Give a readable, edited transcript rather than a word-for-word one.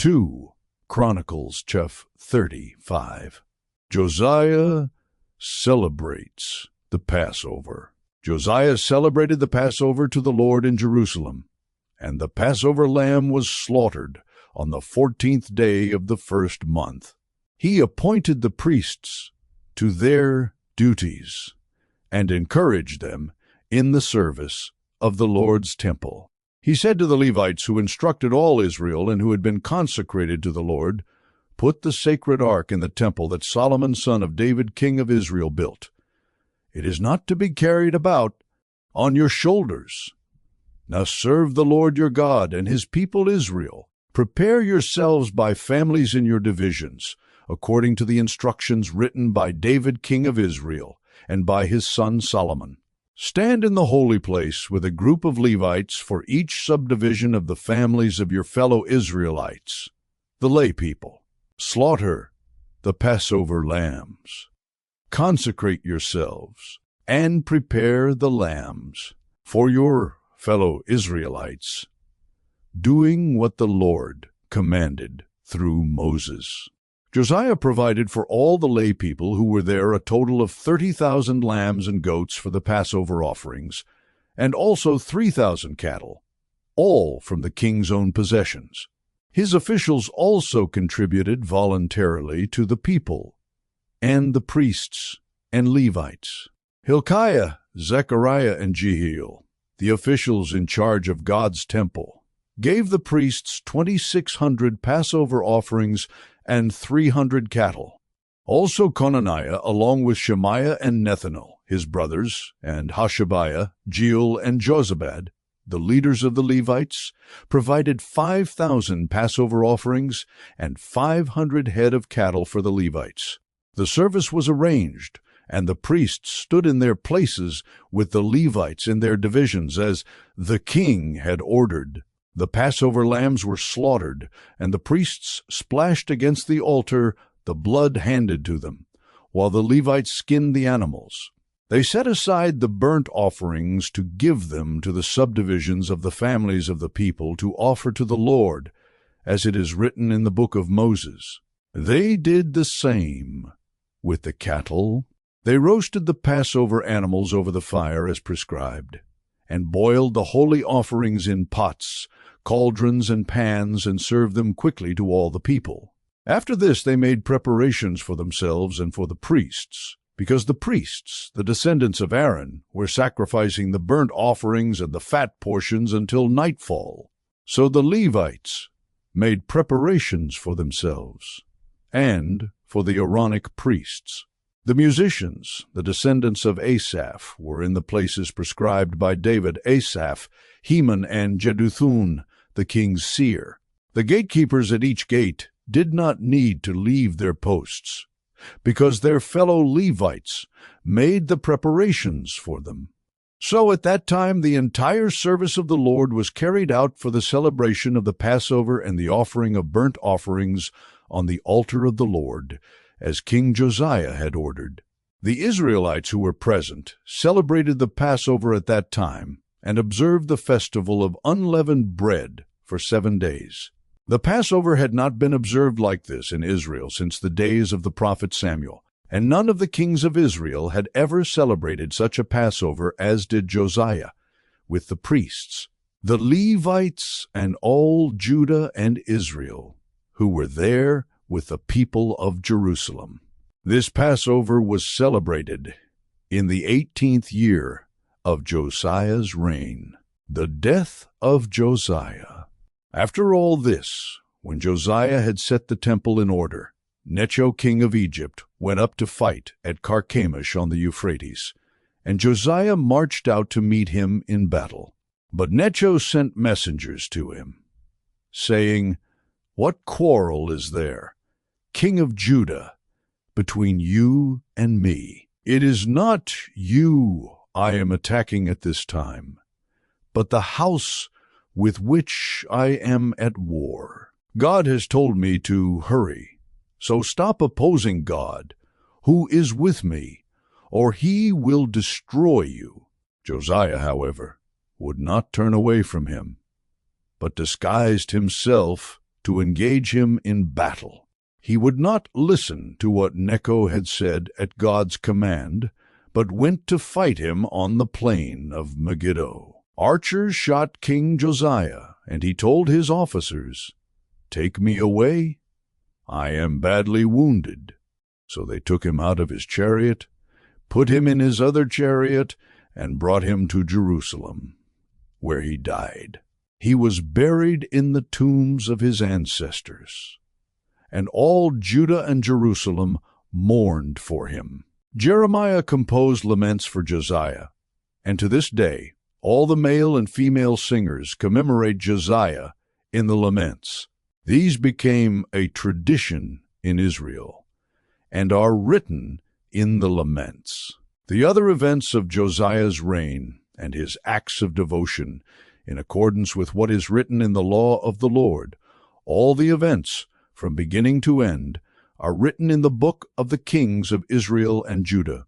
2 Chronicles Chapter 35. Josiah celebrates the Passover. Josiah celebrated the Passover to the Lord in Jerusalem, and the Passover lamb was slaughtered on the 14th day of the first month. He appointed the priests to their duties and encouraged them in the service of the Lord's temple. He said to the Levites who instructed all Israel and who had been consecrated to the Lord, "Put the sacred ark in the temple that Solomon son of David king of Israel built. It is not to be carried about on your shoulders. Now serve the Lord your God and his people Israel. Prepare yourselves by families in your divisions, according to the instructions written by David king of Israel and by his son Solomon. Stand in the holy place with a group of Levites for each subdivision of the families of your fellow Israelites, the lay people. Slaughter the Passover lambs. Consecrate yourselves and prepare the lambs for your fellow Israelites, doing what the Lord commanded through Moses." Josiah provided for all the lay people who were there a total of 30,000 lambs and goats for the Passover offerings, and also 3,000 cattle, all from the king's own possessions. His officials also contributed voluntarily to the people and the priests and Levites. Hilkiah, Zechariah, and Jehiel, the officials in charge of God's temple, gave the priests 2,600 Passover offerings and 300 cattle. Also Conaniah, along with Shemaiah and Nethanel, his brothers, and Hashabiah, Jeiel, and Jozabad, the leaders of the Levites, provided 5,000 Passover offerings and 500 head of cattle for the Levites. The service was arranged, and the priests stood in their places with the Levites in their divisions, as the king had ordered. The Passover lambs were slaughtered, and the priests splashed against the altar the blood handed to them, while the Levites skinned the animals. They set aside the burnt offerings to give them to the subdivisions of the families of the people to offer to the Lord, as it is written in the book of Moses. They did the same with the cattle. They roasted the Passover animals over the fire as prescribed, and boiled the holy offerings in pots, cauldrons, and pans, and served them quickly to all the people. After this they made preparations for themselves and for the priests, because the priests, the descendants of Aaron, were sacrificing the burnt offerings and the fat portions until nightfall. So the Levites made preparations for themselves and for the Aaronic priests. The musicians, the descendants of Asaph, were in the places prescribed by David, Asaph, Heman, and Jeduthun, the king's seer. The gatekeepers at each gate did not need to leave their posts, because their fellow Levites made the preparations for them. So at that time the entire service of the Lord was carried out for the celebration of the Passover and the offering of burnt offerings on the altar of the Lord, as King Josiah had ordered. The Israelites who were present celebrated the Passover at that time and observed the festival of unleavened bread for 7 days. The Passover had not been observed like this in Israel since the days of the prophet Samuel, and none of the kings of Israel had ever celebrated such a Passover as did Josiah, with the priests, the Levites, and all Judah and Israel, who were there with the people of Jerusalem. This Passover was celebrated in the 18th year of Josiah's reign. The death of Josiah. After all this, when Josiah had set the temple in order, Necho king of Egypt went up to fight at Carchemish on the Euphrates, and Josiah marched out to meet him in battle. But Necho sent messengers to him, saying, "What quarrel is there, king of Judah, between you and me? It is not you I am attacking at this time, but the house with which I am at war. God has told me to hurry, so stop opposing God, who is with me, or he will destroy you." Josiah, however, would not turn away from him, but disguised himself to engage him in battle. He would not listen to what Necho had said at God's command, but went to fight him on the plain of Megiddo. Archers shot King Josiah, and he told his officers, "Take me away. I am badly wounded." So they took him out of his chariot, put him in his other chariot, and brought him to Jerusalem, where he died. He was buried in the tombs of his ancestors, and all Judah and Jerusalem mourned for him. Jeremiah composed laments for Josiah, and to this day all the male and female singers commemorate Josiah in the laments. These became a tradition in Israel and are written in the laments. The other events of Josiah's reign and his acts of devotion, in accordance with what is written in the law of the Lord, all the events, from beginning to end, are written in the book of the kings of Israel and Judah.